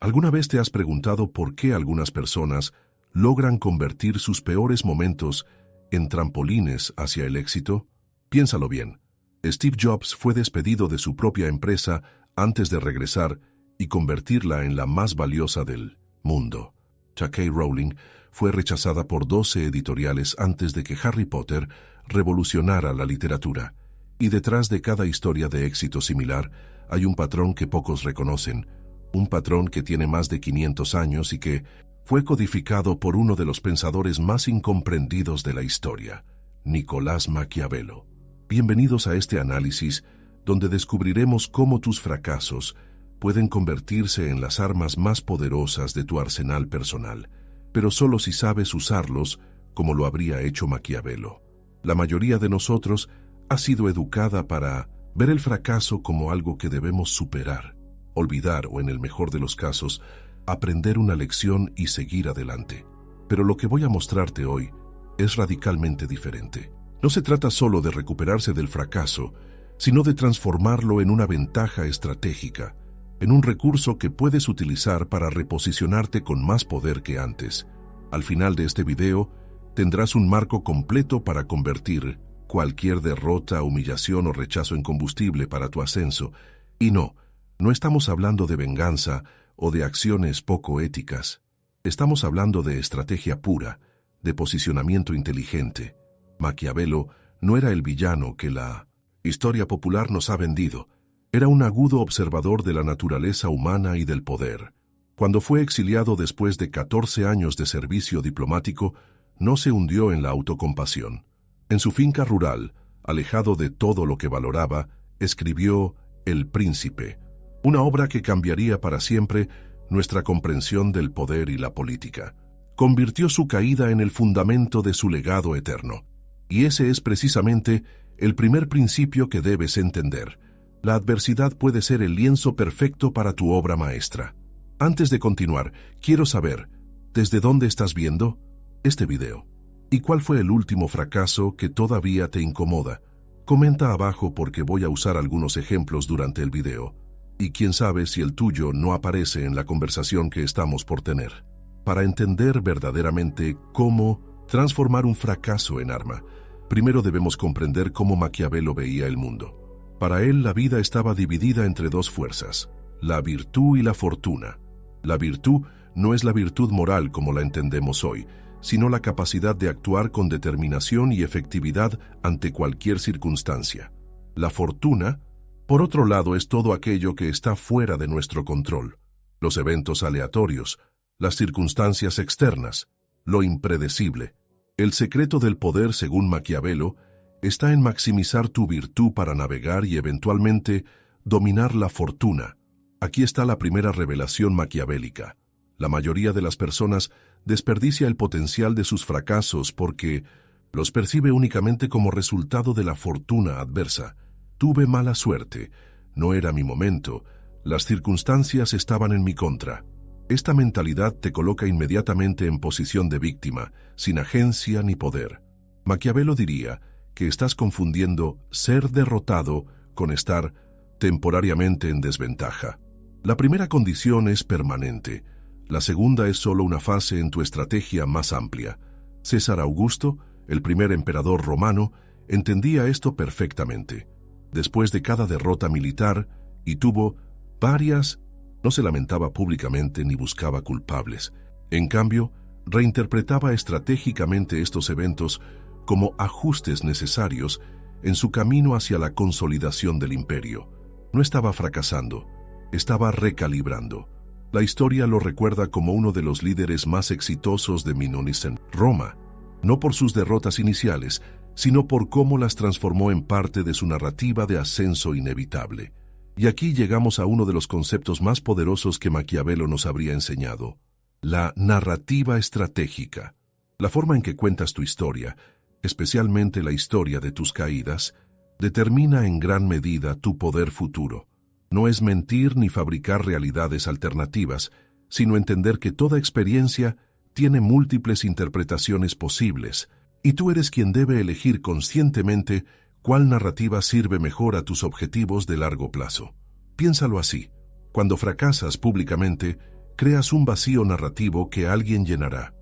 ¿Alguna vez te has preguntado por qué algunas personas logran convertir sus peores momentos en trampolines hacia el éxito? Piénsalo bien. Steve Jobs fue despedido de su propia empresa antes de regresar y convertirla en la más valiosa del mundo. J.K. Rowling fue rechazada por 12 editoriales antes de que Harry Potter revolucionara la literatura. Y detrás de cada historia de éxito similar hay un patrón que pocos reconocen, un patrón que tiene más de 500 años y que fue codificado por uno de los pensadores más incomprendidos de la historia, Nicolás Maquiavelo. Bienvenidos a este análisis donde descubriremos cómo tus fracasos pueden convertirse en las armas más poderosas de tu arsenal personal, pero solo si sabes usarlos como lo habría hecho Maquiavelo. La mayoría de nosotros ha sido educada para ver el fracaso como algo que debemos superar, olvidar o, en el mejor de los casos, aprender una lección y seguir adelante. Pero lo que voy a mostrarte hoy es radicalmente diferente. No se trata solo de recuperarse del fracaso, sino de transformarlo en una ventaja estratégica, en un recurso que puedes utilizar para reposicionarte con más poder que antes. Al final de este video, tendrás un marco completo para convertir cualquier derrota, humillación o rechazo en combustible para tu ascenso. Y no estamos hablando de venganza o de acciones poco éticas. Estamos hablando de estrategia pura, de posicionamiento inteligente. Maquiavelo no era el villano que la historia popular nos ha vendido. Era un agudo observador de la naturaleza humana y del poder. Cuando fue exiliado después de 14 años de servicio diplomático, no se hundió en la autocompasión. En su finca rural, alejado de todo lo que valoraba, escribió El Príncipe, una obra que cambiaría para siempre nuestra comprensión del poder y la política. Convirtió su caída en el fundamento de su legado eterno. Y ese es precisamente el primer principio que debes entender. La adversidad puede ser el lienzo perfecto para tu obra maestra. Antes de continuar, quiero saber, ¿desde dónde estás viendo este video? ¿Y cuál fue el último fracaso que todavía te incomoda? Comenta abajo porque voy a usar algunos ejemplos durante el video. Y quién sabe si el tuyo no aparece en la conversación que estamos por tener. Para entender verdaderamente cómo transformar un fracaso en arma, primero debemos comprender cómo Maquiavelo veía el mundo. Para él, la vida estaba dividida entre dos fuerzas, la virtud y la fortuna. La virtud no es la virtud moral como la entendemos hoy, sino la capacidad de actuar con determinación y efectividad ante cualquier circunstancia. La fortuna, por otro lado, es todo aquello que está fuera de nuestro control, los eventos aleatorios, las circunstancias externas, lo impredecible. El secreto del poder, según Maquiavelo, está en maximizar tu virtud para navegar y eventualmente dominar la fortuna. Aquí está la primera revelación maquiavélica. La mayoría de las personas desperdicia el potencial de sus fracasos porque los percibe únicamente como resultado de la fortuna adversa. Tuve mala suerte, no era mi momento, las circunstancias estaban en mi contra. Esta mentalidad te coloca inmediatamente en posición de víctima, sin agencia ni poder. Maquiavelo diría que estás confundiendo ser derrotado con estar temporariamente en desventaja. La primera condición es permanente. La segunda es solo una fase en tu estrategia más amplia. César Augusto, el primer emperador romano, entendía esto perfectamente. Después de cada derrota militar, y tuvo varias, no se lamentaba públicamente ni buscaba culpables. En cambio, reinterpretaba estratégicamente estos eventos como ajustes necesarios en su camino hacia la consolidación del imperio. No estaba fracasando, estaba recalibrando. La historia lo recuerda como uno de los líderes más exitosos de Minones en Roma, no por sus derrotas iniciales, sino por cómo las transformó en parte de su narrativa de ascenso inevitable. Y aquí llegamos a uno de los conceptos más poderosos que Maquiavelo nos habría enseñado: la narrativa estratégica. La forma en que cuentas tu historia, especialmente la historia de tus caídas, determina en gran medida tu poder futuro. No es mentir ni fabricar realidades alternativas, sino entender que toda experiencia tiene múltiples interpretaciones posibles, y tú eres quien debe elegir conscientemente cuál narrativa sirve mejor a tus objetivos de largo plazo. Piénsalo así: cuando fracasas públicamente, creas un vacío narrativo que alguien llenará.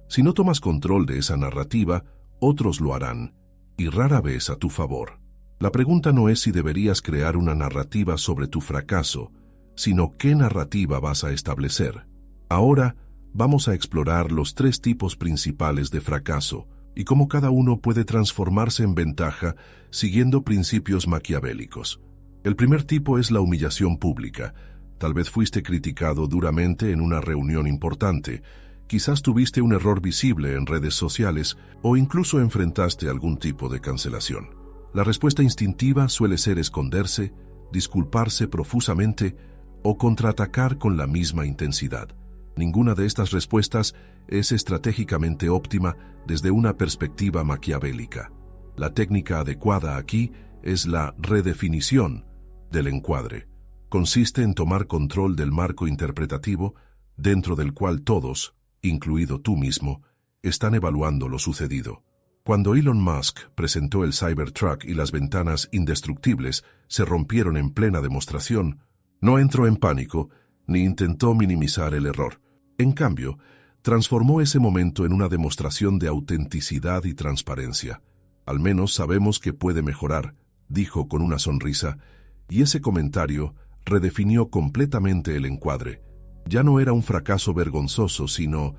Si no tomas control de esa narrativa, otros lo harán, y rara vez a tu favor. La pregunta no es si deberías crear una narrativa sobre tu fracaso, sino qué narrativa vas a establecer. Ahora, vamos a explorar los 3 tipos principales de fracaso y cómo cada uno puede transformarse en ventaja siguiendo principios maquiavélicos. El primer tipo es la humillación pública. Tal vez fuiste criticado duramente en una reunión importante, quizás tuviste un error visible en redes sociales o incluso enfrentaste algún tipo de cancelación. La respuesta instintiva suele ser esconderse, disculparse profusamente o contraatacar con la misma intensidad. Ninguna de estas respuestas es estratégicamente óptima desde una perspectiva maquiavélica. La técnica adecuada aquí es la redefinición del encuadre. Consiste en tomar control del marco interpretativo dentro del cual todos, incluido tú mismo, están evaluando lo sucedido. Cuando Elon Musk presentó el Cybertruck y las ventanas indestructibles se rompieron en plena demostración, no entró en pánico ni intentó minimizar el error. En cambio, transformó ese momento en una demostración de autenticidad y transparencia. Al menos sabemos que puede mejorar, dijo con una sonrisa, y ese comentario redefinió completamente el encuadre. Ya no era un fracaso vergonzoso, sino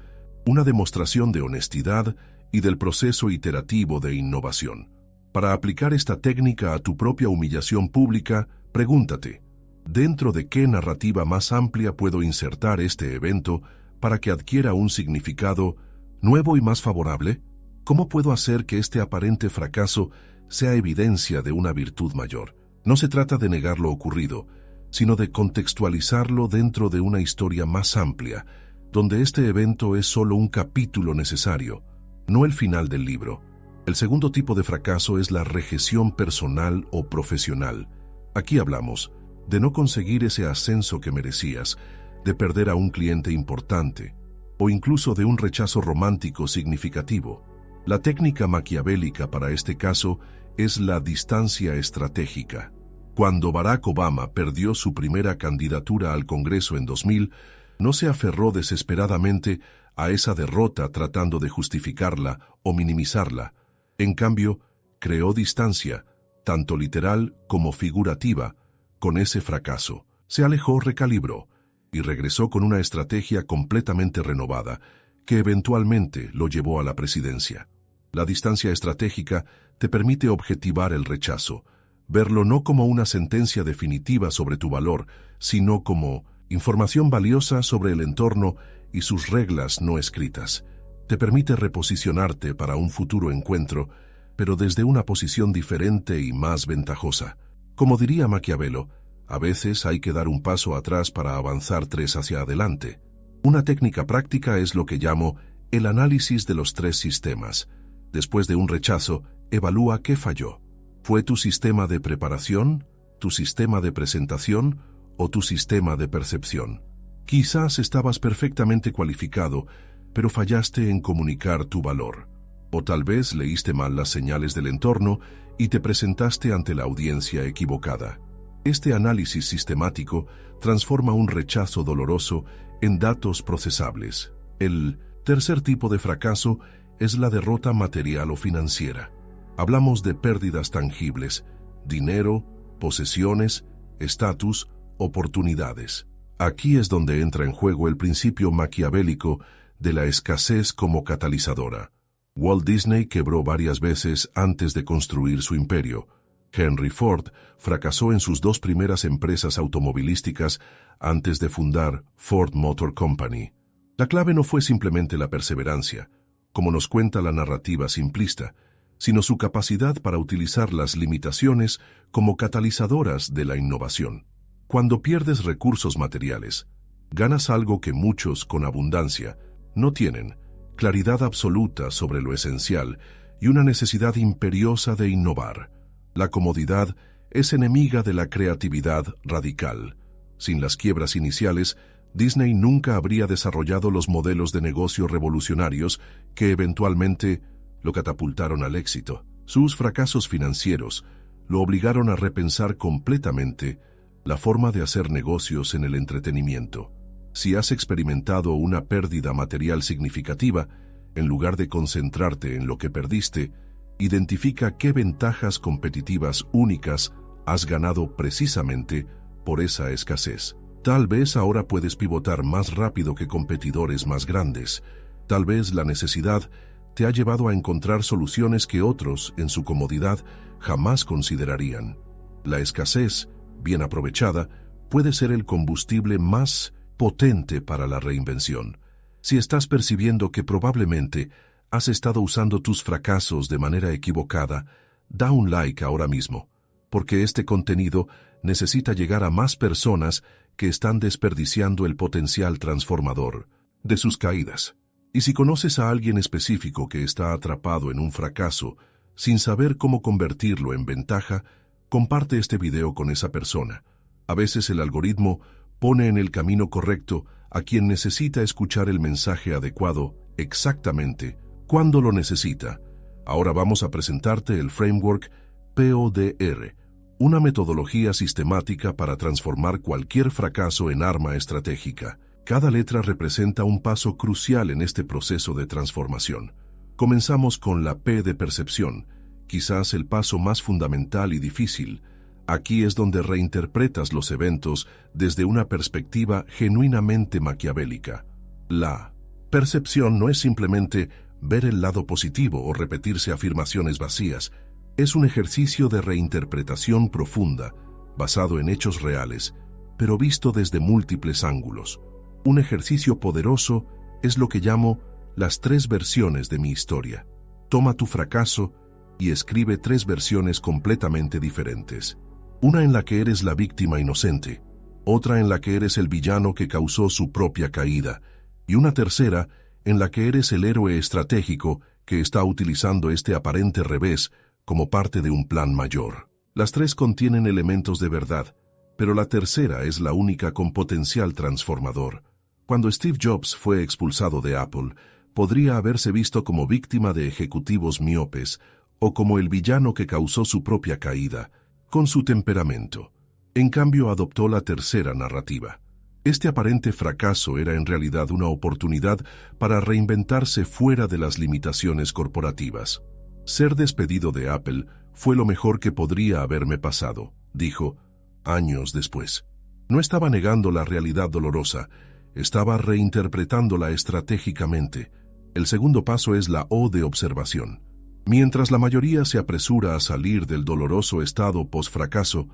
una demostración de honestidad y del proceso iterativo de innovación. Para aplicar esta técnica a tu propia humillación pública, pregúntate, ¿dentro de qué narrativa más amplia puedo insertar este evento para que adquiera un significado nuevo y más favorable? ¿Cómo puedo hacer que este aparente fracaso sea evidencia de una virtud mayor? No se trata de negar lo ocurrido, sino de contextualizarlo dentro de una historia más amplia, donde este evento es solo un capítulo necesario, no el final del libro. El segundo tipo de fracaso es la rejección personal o profesional. Aquí hablamos de no conseguir ese ascenso que merecías, de perder a un cliente importante, o incluso de un rechazo romántico significativo. La técnica maquiavélica para este caso es la distancia estratégica. Cuando Barack Obama perdió su primera candidatura al Congreso en 2000, no se aferró desesperadamente a esa derrota tratando de justificarla o minimizarla. En cambio, creó distancia, tanto literal como figurativa, con ese fracaso. Se alejó, recalibró, y regresó con una estrategia completamente renovada, que eventualmente lo llevó a la presidencia. La distancia estratégica te permite objetivar el rechazo, verlo no como una sentencia definitiva sobre tu valor, sino como información valiosa sobre el entorno y sus reglas no escritas. Te permite reposicionarte para un futuro encuentro, pero desde una posición diferente y más ventajosa. Como diría Maquiavelo, a veces hay que dar un paso atrás para avanzar 3 hacia adelante. Una técnica práctica es lo que llamo el análisis de los 3 sistemas. Después de un rechazo, evalúa qué falló. ¿Fue tu sistema de preparación, tu sistema de presentación o tu sistema de percepción? Quizás estabas perfectamente cualificado, pero fallaste en comunicar tu valor. O tal vez leíste mal las señales del entorno y te presentaste ante la audiencia equivocada. Este análisis sistemático transforma un rechazo doloroso en datos procesables. El tercer tipo de fracaso es la derrota material o financiera. Hablamos de pérdidas tangibles, dinero, posesiones, estatus, oportunidades. Aquí es donde entra en juego el principio maquiavélico de la escasez como catalizadora. Walt Disney quebró varias veces antes de construir su imperio. Henry Ford fracasó en sus 2 primeras empresas automovilísticas antes de fundar Ford Motor Company. La clave no fue simplemente la perseverancia, como nos cuenta la narrativa simplista, sino su capacidad para utilizar las limitaciones como catalizadoras de la innovación. Cuando pierdes recursos materiales, ganas algo que muchos con abundancia no tienen: claridad absoluta sobre lo esencial y una necesidad imperiosa de innovar. La comodidad es enemiga de la creatividad radical. Sin las quiebras iniciales, Disney nunca habría desarrollado los modelos de negocio revolucionarios que eventualmente lo catapultaron al éxito. Sus fracasos financieros lo obligaron a repensar completamente la forma de hacer negocios en el entretenimiento. Si has experimentado una pérdida material significativa, en lugar de concentrarte en lo que perdiste, identifica qué ventajas competitivas únicas has ganado precisamente por esa escasez. Tal vez ahora puedes pivotar más rápido que competidores más grandes. Tal vez la necesidad te ha llevado a encontrar soluciones que otros, en su comodidad, jamás considerarían. La escasez, bien aprovechada, puede ser el combustible más potente para la reinvención. Si estás percibiendo que probablemente has estado usando tus fracasos de manera equivocada, da un like ahora mismo, porque este contenido necesita llegar a más personas que están desperdiciando el potencial transformador de sus caídas. Y si conoces a alguien específico que está atrapado en un fracaso sin saber cómo convertirlo en ventaja, comparte este video con esa persona. A veces el algoritmo pone en el camino correcto a quien necesita escuchar el mensaje adecuado exactamente cuando lo necesita. Ahora vamos a presentarte el framework PODR, una metodología sistemática para transformar cualquier fracaso en arma estratégica. Cada letra representa un paso crucial en este proceso de transformación. Comenzamos con la P de percepción, quizás el paso más fundamental y difícil. Aquí es donde reinterpretas los eventos desde una perspectiva genuinamente maquiavélica. La percepción no es simplemente ver el lado positivo o repetirse afirmaciones vacías. Es un ejercicio de reinterpretación profunda, basado en hechos reales, pero visto desde múltiples ángulos. Un ejercicio poderoso es lo que llamo las 3 versiones de mi historia. Toma tu fracaso y escribe 3 versiones completamente diferentes. Una en la que eres la víctima inocente, otra en la que eres el villano que causó su propia caída, y una tercera en la que eres el héroe estratégico que está utilizando este aparente revés como parte de un plan mayor. Las 3 contienen elementos de verdad, pero la tercera es la única con potencial transformador. Cuando Steve Jobs fue expulsado de Apple, podría haberse visto como víctima de ejecutivos miopes o como el villano que causó su propia caída, con su temperamento. En cambio, adoptó la tercera narrativa. Este aparente fracaso era en realidad una oportunidad para reinventarse fuera de las limitaciones corporativas. Ser despedido de Apple fue lo mejor que podría haberme pasado, dijo, años después. No estaba negando la realidad dolorosa, estaba reinterpretándola estratégicamente. El segundo paso es la O de observación. Mientras la mayoría se apresura a salir del doloroso estado post-fracaso,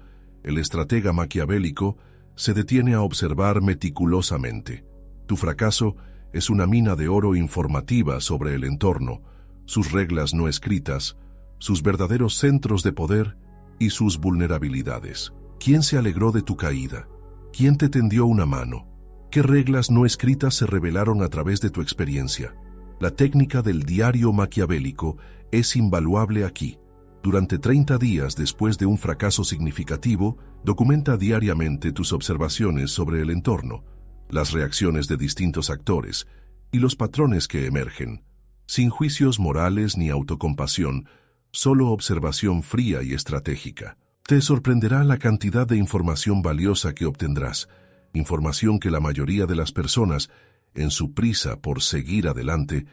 el estratega maquiavélico se detiene a observar meticulosamente. Tu fracaso es una mina de oro informativa sobre el entorno, sus reglas no escritas, sus verdaderos centros de poder y sus vulnerabilidades. ¿Quién se alegró de tu caída? ¿Quién te tendió una mano? ¿Qué reglas no escritas se revelaron a través de tu experiencia? La técnica del diario maquiavélico es invaluable aquí. Durante 30 días después de un fracaso significativo, documenta diariamente tus observaciones sobre el entorno, las reacciones de distintos actores y los patrones que emergen. Sin juicios morales ni autocompasión, solo observación fría y estratégica. Te sorprenderá la cantidad de información valiosa que obtendrás, información que la mayoría de las personas, en su prisa por seguir adelante,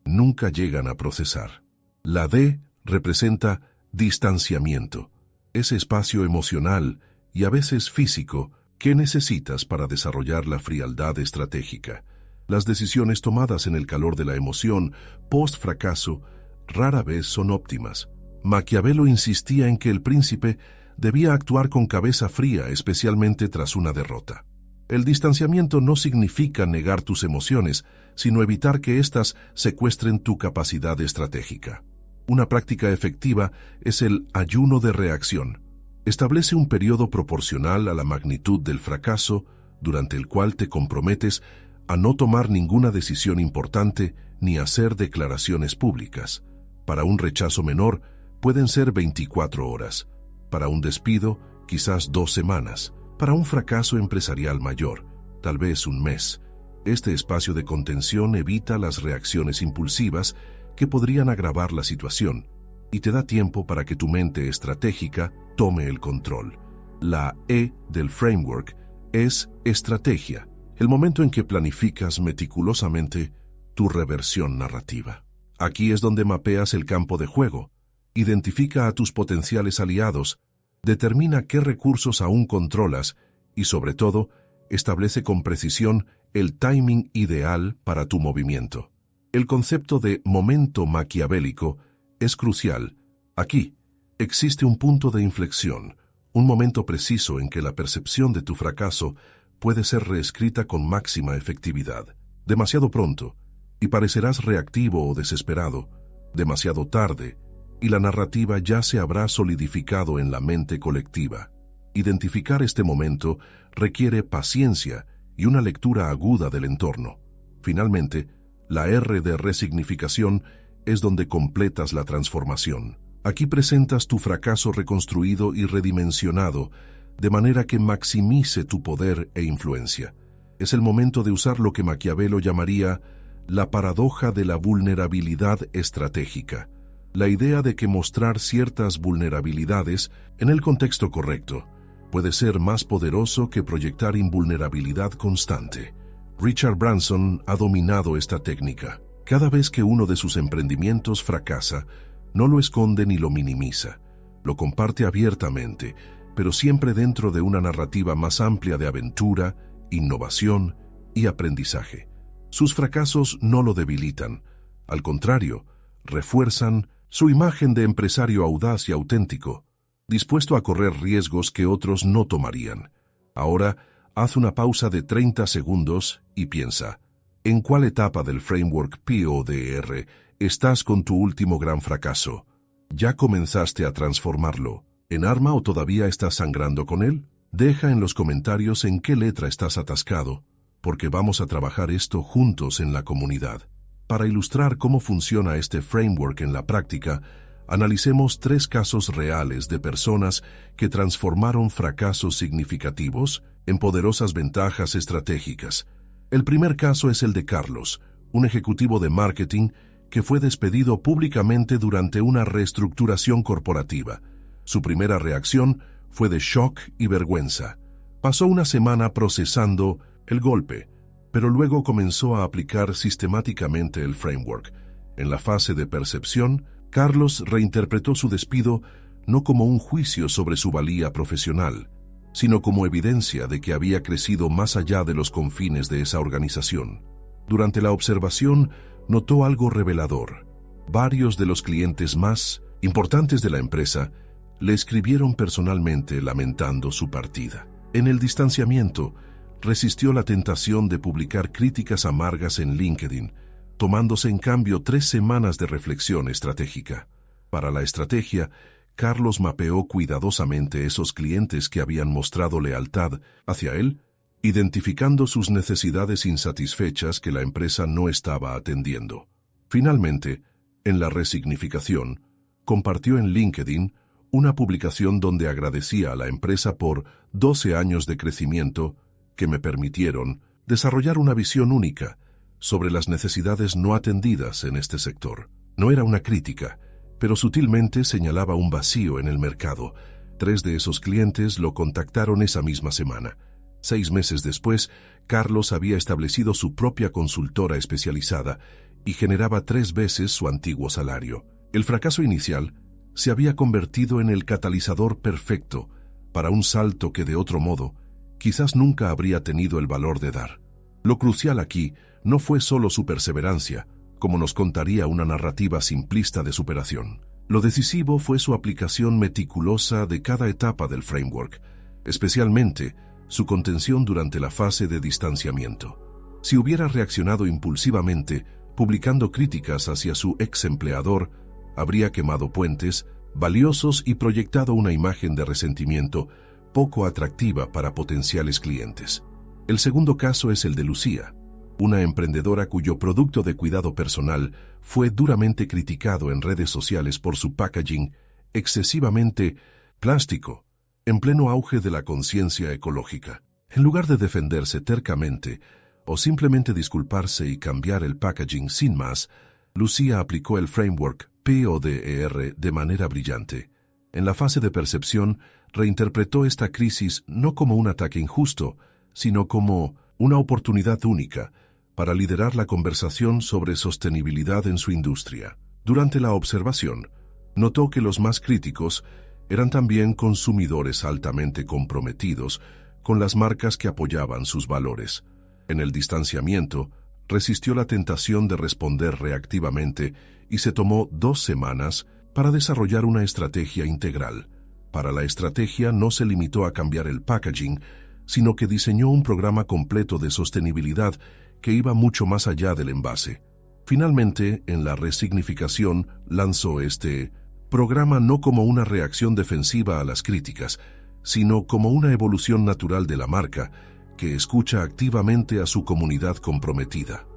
nunca llegan a procesar. La D representa distanciamiento, ese espacio emocional y a veces físico que necesitas para desarrollar la frialdad estratégica. Las decisiones tomadas en el calor de la emoción post-fracaso rara vez son óptimas. Maquiavelo insistía en que el príncipe debía actuar con cabeza fría, especialmente tras una derrota. El distanciamiento no significa negar tus emociones, sino evitar que éstas secuestren tu capacidad estratégica. Una práctica efectiva es el ayuno de reacción. Establece un periodo proporcional a la magnitud del fracaso, durante el cual te comprometes a no tomar ninguna decisión importante ni hacer declaraciones públicas. Para un rechazo menor, pueden ser 24 horas. Para un despido, quizás 2 semanas. Para un fracaso empresarial mayor, tal vez un mes. Este espacio de contención evita las reacciones impulsivas que podrían agravar la situación y te da tiempo para que tu mente estratégica tome el control. La E del framework es estrategia. el momento en que planificas meticulosamente tu reversión narrativa. Aquí es donde mapeas el campo de juego, identifica a tus potenciales aliados, determina qué recursos aún controlas y, sobre todo, establece con precisión el timing ideal para tu movimiento. El concepto de momento maquiavélico es crucial. Aquí existe un punto de inflexión, un momento preciso en que la percepción de tu fracaso puede ser reescrita con máxima efectividad. Demasiado pronto, y parecerás reactivo o desesperado. Demasiado tarde, y la narrativa ya se habrá solidificado en la mente colectiva. Identificar este momento requiere paciencia y una lectura aguda del entorno. Finalmente, la R de resignificación es donde completas la transformación. Aquí presentas tu fracaso reconstruido y redimensionado, de manera que maximice tu poder e influencia. Es el momento de usar lo que Maquiavelo llamaría la paradoja de la vulnerabilidad estratégica. La idea de que mostrar ciertas vulnerabilidades en el contexto correcto puede ser más poderoso que proyectar invulnerabilidad constante. Richard Branson ha dominado esta técnica. Cada vez que uno de sus emprendimientos fracasa, no lo esconde ni lo minimiza. Lo comparte abiertamente, pero siempre dentro de una narrativa más amplia de aventura, innovación y aprendizaje. Sus fracasos no lo debilitan. Al contrario, refuerzan su imagen de empresario audaz y auténtico, dispuesto a correr riesgos que otros no tomarían. Ahora, haz una pausa de 30 segundos y piensa, ¿en cuál etapa del framework PODR estás con tu último gran fracaso? ¿Ya comenzaste a transformarlo en arma o todavía estás sangrando con él? Deja en los comentarios en qué letra estás atascado, porque vamos a trabajar esto juntos en la comunidad. Para ilustrar cómo funciona este framework en la práctica, analicemos 3 casos reales de personas que transformaron fracasos significativos en poderosas ventajas estratégicas. El primer caso es el de Carlos, un ejecutivo de marketing que fue despedido públicamente durante una reestructuración corporativa. Su primera reacción fue de shock y vergüenza. Pasó una semana procesando el golpe, pero luego comenzó a aplicar sistemáticamente el framework. En la fase de percepción, Carlos reinterpretó su despido no como un juicio sobre su valía profesional, sino como evidencia de que había crecido más allá de los confines de esa organización. Durante la observación, notó algo revelador. Varios de los clientes más importantes de la empresa le escribieron personalmente lamentando su partida. En el distanciamiento, resistió la tentación de publicar críticas amargas en LinkedIn, tomándose en cambio 3 semanas de reflexión estratégica. Para la estrategia, Carlos mapeó cuidadosamente esos clientes que habían mostrado lealtad hacia él, identificando sus necesidades insatisfechas que la empresa no estaba atendiendo. Finalmente, en la resignificación, compartió en LinkedIn una publicación donde agradecía a la empresa por 12 años de crecimiento que me permitieron desarrollar una visión única sobre las necesidades no atendidas en este sector. No era una crítica, pero sutilmente señalaba un vacío en el mercado. 3 de esos clientes lo contactaron esa misma semana. 6 meses después, Carlos había establecido su propia consultora especializada y generaba 3 veces su antiguo salario. El fracaso inicial se había convertido en el catalizador perfecto para un salto que de otro modo quizás nunca habría tenido el valor de dar. Lo crucial aquí no fue solo su perseverancia, como nos contaría una narrativa simplista de superación. Lo decisivo fue su aplicación meticulosa de cada etapa del framework, especialmente su contención durante la fase de distanciamiento. Si hubiera reaccionado impulsivamente, publicando críticas hacia su ex empleador, habría quemado puentes valiosos y proyectado una imagen de resentimiento poco atractiva para potenciales clientes. El segundo caso es el de Lucía, una emprendedora cuyo producto de cuidado personal fue duramente criticado en redes sociales por su packaging excesivamente plástico, en pleno auge de la conciencia ecológica. En lugar de defenderse tercamente o simplemente disculparse y cambiar el packaging sin más, Lucía aplicó el framework PODR de manera brillante. En la fase de percepción, reinterpretó esta crisis no como un ataque injusto, sino como una oportunidad única para liderar la conversación sobre sostenibilidad en su industria. Durante la observación, notó que los más críticos eran también consumidores altamente comprometidos con las marcas que apoyaban sus valores. En el distanciamiento, resistió la tentación de responder reactivamente y se tomó 2 semanas para desarrollar una estrategia integral. Para la estrategia no se limitó a cambiar el packaging, sino que diseñó un programa completo de sostenibilidad que iba mucho más allá del envase. Finalmente, en la resignificación, lanzó este programa no como una reacción defensiva a las críticas, sino como una evolución natural de la marca, que escucha activamente a su comunidad comprometida.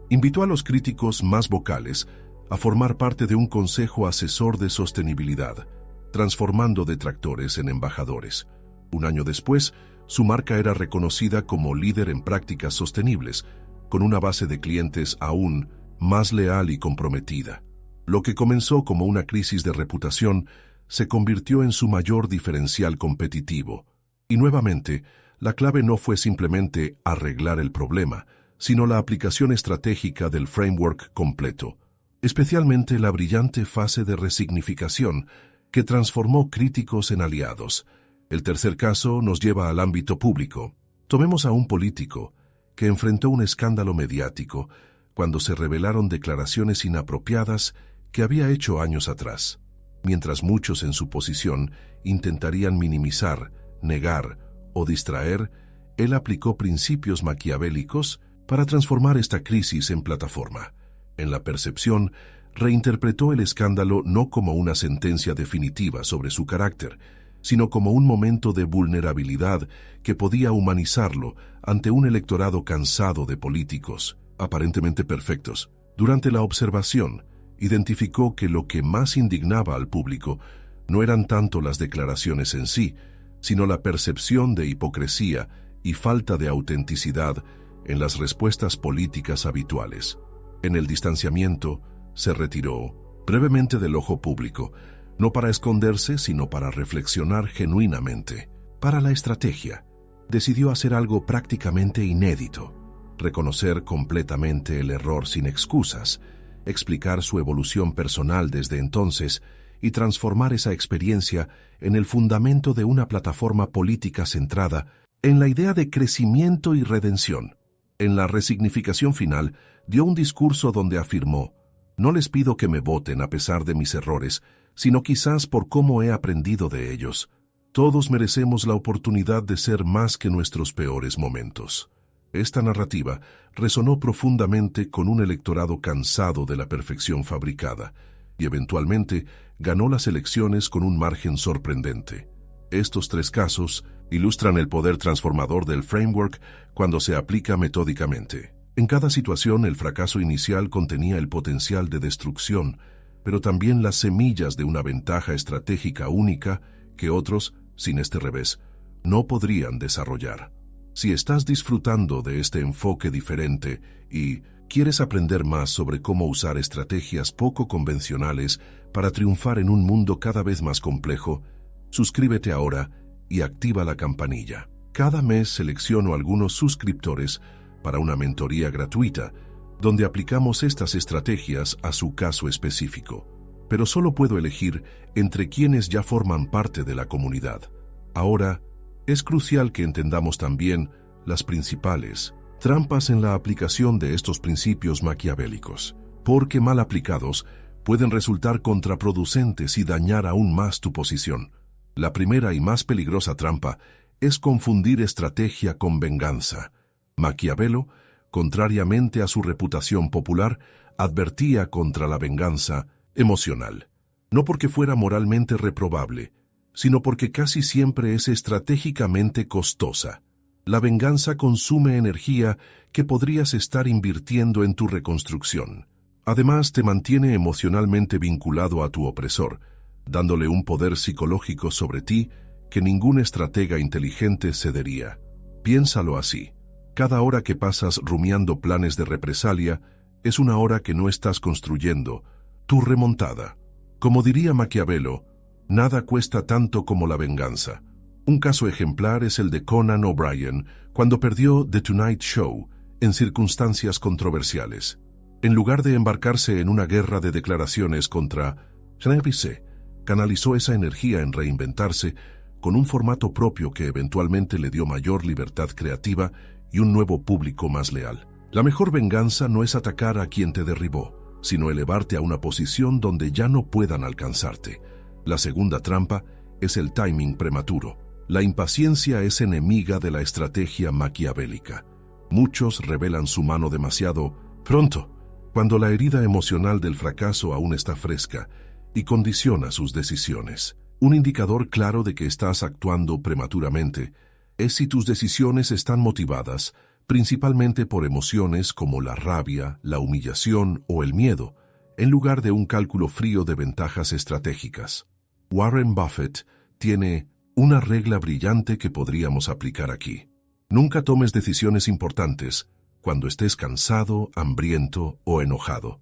Invitó a los críticos más vocales a formar parte de un consejo asesor de sostenibilidad, transformando detractores en embajadores. Un año después, su marca era reconocida como líder en prácticas sostenibles, con una base de clientes aún más leal y comprometida. Lo que comenzó como una crisis de reputación se convirtió en su mayor diferencial competitivo. Y nuevamente, la clave no fue simplemente arreglar el problema, sino la aplicación estratégica del framework completo, especialmente la brillante fase de resignificación que transformó críticos en aliados. El tercer caso nos lleva al ámbito público. Tomemos a un político que enfrentó un escándalo mediático cuando se revelaron declaraciones inapropiadas que había hecho años atrás. Mientras muchos en su posición intentarían minimizar, negar o distraer, él aplicó principios maquiavélicos para transformar esta crisis en plataforma. En la percepción, reinterpretó el escándalo no como una sentencia definitiva sobre su carácter, sino como un momento de vulnerabilidad que podía humanizarlo ante un electorado cansado de políticos, aparentemente perfectos. Durante la observación, identificó que lo que más indignaba al público no eran tanto las declaraciones en sí, sino la percepción de hipocresía y falta de autenticidad en las respuestas políticas habituales. En el distanciamiento, se retiró brevemente del ojo público, no para esconderse, sino para reflexionar genuinamente. Para la estrategia, decidió hacer algo prácticamente inédito: reconocer completamente el error sin excusas, explicar su evolución personal desde entonces y transformar esa experiencia en el fundamento de una plataforma política centrada en la idea de crecimiento y redención. En la resignificación final, dio un discurso donde afirmó: «No les pido que me voten a pesar de mis errores, sino quizás por cómo he aprendido de ellos. Todos merecemos la oportunidad de ser más que nuestros peores momentos». Esta narrativa resonó profundamente con un electorado cansado de la perfección fabricada, y eventualmente ganó las elecciones con un margen sorprendente. Estos 3 casos ilustran el poder transformador del framework cuando se aplica metódicamente. En cada situación, el fracaso inicial contenía el potencial de destrucción, pero también las semillas de una ventaja estratégica única que otros, sin este revés, no podrían desarrollar. Si estás disfrutando de este enfoque diferente y quieres aprender más sobre cómo usar estrategias poco convencionales para triunfar en un mundo cada vez más complejo, suscríbete ahora y activa la campanilla. Cada mes selecciono algunos suscriptores para una mentoría gratuita, donde aplicamos estas estrategias a su caso específico. Pero solo puedo elegir entre quienes ya forman parte de la comunidad. Ahora, es crucial que entendamos también las principales trampas en la aplicación de estos principios maquiavélicos, porque mal aplicados pueden resultar contraproducentes y dañar aún más tu posición. La primera y más peligrosa trampa es confundir estrategia con venganza. Maquiavelo, contrariamente a su reputación popular, advertía contra la venganza emocional, no porque fuera moralmente reprobable, sino porque casi siempre es estratégicamente costosa. La venganza consume energía que podrías estar invirtiendo en tu reconstrucción. Además, te mantiene emocionalmente vinculado a tu opresor, dándole un poder psicológico sobre ti que ningún estratega inteligente cedería. Piénsalo así. Cada hora que pasas rumiando planes de represalia es una hora que no estás construyendo tu remontada. Como diría Maquiavelo, nada cuesta tanto como la venganza. Un caso ejemplar es el de Conan O'Brien, cuando perdió The Tonight Show en circunstancias controversiales. En lugar de embarcarse en una guerra de declaraciones contra CNBC, canalizó esa energía en reinventarse con un formato propio que eventualmente le dio mayor libertad creativa y un nuevo público más leal. La mejor venganza no es atacar a quien te derribó, sino elevarte a una posición donde ya no puedan alcanzarte. La segunda trampa es el timing prematuro. La impaciencia es enemiga de la estrategia maquiavélica. Muchos revelan su mano demasiado pronto, cuando la herida emocional del fracaso aún está fresca y condiciona sus decisiones. Un indicador claro de que estás actuando prematuramente es si tus decisiones están motivadas principalmente por emociones como la rabia, la humillación o el miedo, en lugar de un cálculo frío de ventajas estratégicas. Warren Buffett tiene una regla brillante que podríamos aplicar aquí. Nunca tomes decisiones importantes cuando estés cansado, hambriento o enojado.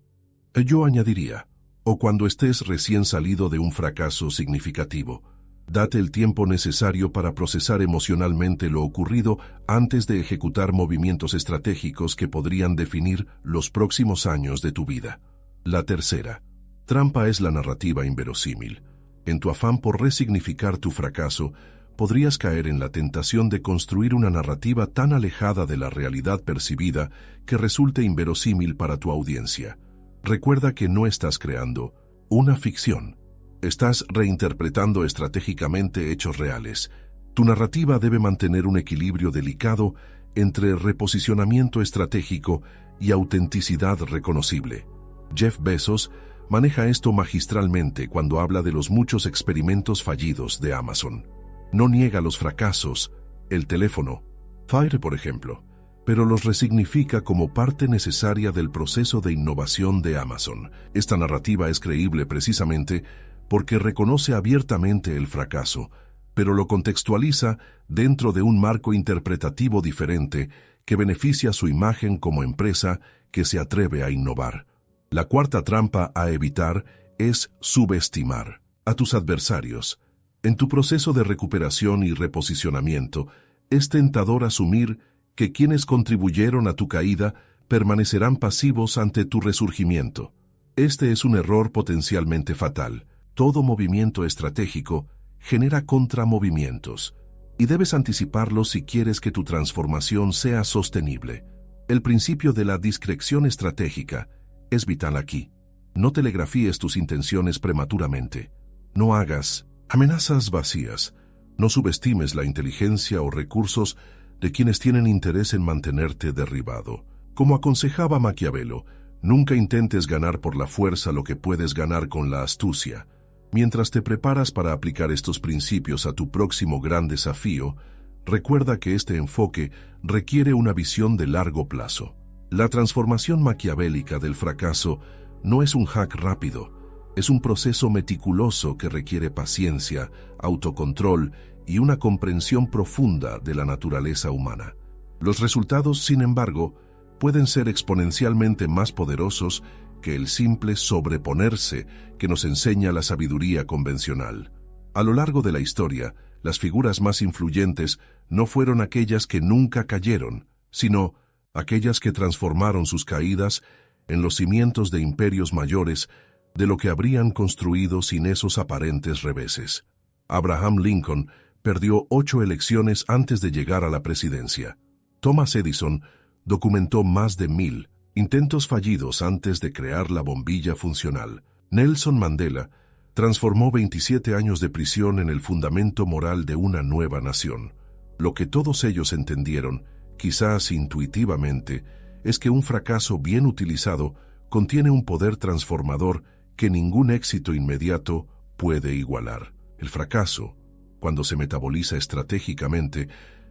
Yo añadiría, o cuando estés recién salido de un fracaso significativo. Date el tiempo necesario para procesar emocionalmente lo ocurrido antes de ejecutar movimientos estratégicos que podrían definir los próximos años de tu vida. La tercera trampa es la narrativa inverosímil. En tu afán por resignificar tu fracaso, podrías caer en la tentación de construir una narrativa tan alejada de la realidad percibida que resulte inverosímil para tu audiencia. Recuerda que no estás creando una ficción. Estás reinterpretando estratégicamente hechos reales. Tu narrativa debe mantener un equilibrio delicado entre reposicionamiento estratégico y autenticidad reconocible. Jeff Bezos maneja esto magistralmente cuando habla de los muchos experimentos fallidos de Amazon. No niega los fracasos, el teléfono, Fire por ejemplo, pero los resignifica como parte necesaria del proceso de innovación de Amazon. Esta narrativa es creíble precisamente porque reconoce abiertamente el fracaso, pero lo contextualiza dentro de un marco interpretativo diferente que beneficia su imagen como empresa que se atreve a innovar. La cuarta trampa a evitar es subestimar a tus adversarios. En tu proceso de recuperación y reposicionamiento, es tentador asumir que quienes contribuyeron a tu caída permanecerán pasivos ante tu resurgimiento. Este es un error potencialmente fatal. Todo movimiento estratégico genera contramovimientos, y debes anticiparlos si quieres que tu transformación sea sostenible. El principio de la discreción estratégica es vital aquí. No telegrafíes tus intenciones prematuramente. No hagas amenazas vacías. No subestimes la inteligencia o recursos de quienes tienen interés en mantenerte derribado. Como aconsejaba Maquiavelo, nunca intentes ganar por la fuerza lo que puedes ganar con la astucia. Mientras te preparas para aplicar estos principios a tu próximo gran desafío, recuerda que este enfoque requiere una visión de largo plazo. La transformación maquiavélica del fracaso no es un hack rápido, es un proceso meticuloso que requiere paciencia, autocontrol y una comprensión profunda de la naturaleza humana. Los resultados, sin embargo, pueden ser exponencialmente más poderosos que el simple sobreponerse que nos enseña la sabiduría convencional. A lo largo de la historia, las figuras más influyentes no fueron aquellas que nunca cayeron, sino aquellas que transformaron sus caídas en los cimientos de imperios mayores de lo que habrían construido sin esos aparentes reveses. Abraham Lincoln perdió 8 elecciones antes de llegar a la presidencia. Thomas Edison documentó más de 1000 intentos fallidos antes de crear la bombilla funcional. Nelson Mandela transformó 27 años de prisión en el fundamento moral de una nueva nación. Lo que todos ellos entendieron, quizás intuitivamente, es que un fracaso bien utilizado contiene un poder transformador que ningún éxito inmediato puede igualar. El fracaso, cuando se metaboliza estratégicamente,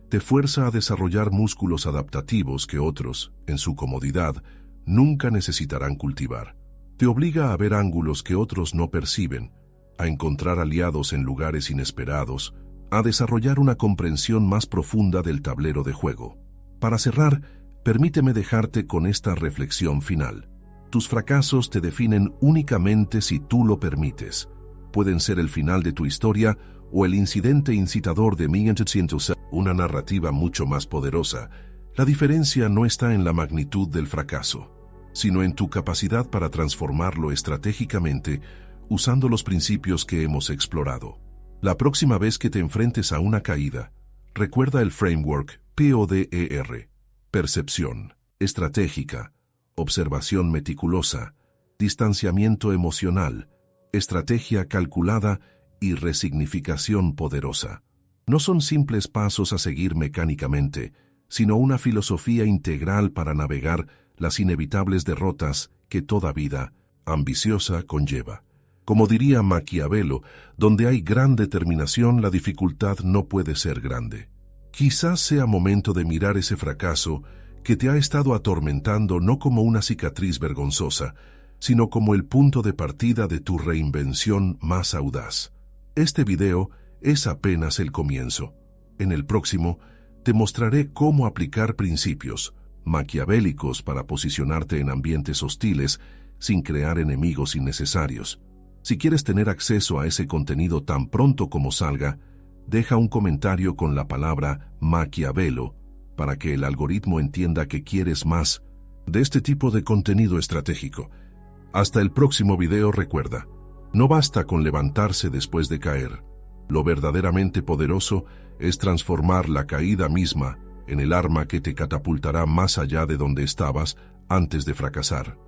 te fuerza a desarrollar músculos adaptativos que otros, en su comodidad, nunca necesitarán cultivar. Te obliga a ver ángulos que otros no perciben, a encontrar aliados en lugares inesperados, a desarrollar una comprensión más profunda del tablero de juego. Para cerrar, permíteme dejarte con esta reflexión final. Tus fracasos te definen únicamente si tú lo permites. Pueden ser el final de tu historia o El incidente incitador de 1906, una narrativa mucho más poderosa, la diferencia no está en la magnitud del fracaso, sino en tu capacidad para transformarlo estratégicamente usando los principios que hemos explorado. La próxima vez que te enfrentes a una caída, recuerda el framework PODER: percepción estratégica, observación meticulosa, distanciamiento emocional, estrategia calculada y resignificación poderosa. No son simples pasos a seguir mecánicamente, sino una filosofía integral para navegar las inevitables derrotas que toda vida ambiciosa conlleva. Como diría Maquiavelo, donde hay gran determinación, la dificultad no puede ser grande. Quizás sea momento de mirar ese fracaso que te ha estado atormentando no como una cicatriz vergonzosa, sino como el punto de partida de tu reinvención más audaz. Este video es apenas el comienzo. En el próximo, te mostraré cómo aplicar principios maquiavélicos para posicionarte en ambientes hostiles sin crear enemigos innecesarios. Si quieres tener acceso a ese contenido tan pronto como salga, deja un comentario con la palabra Maquiavelo para que el algoritmo entienda que quieres más de este tipo de contenido estratégico. Hasta el próximo video. Recuerda, no basta con levantarse después de caer. Lo verdaderamente poderoso es transformar la caída misma en el arma que te catapultará más allá de donde estabas antes de fracasar.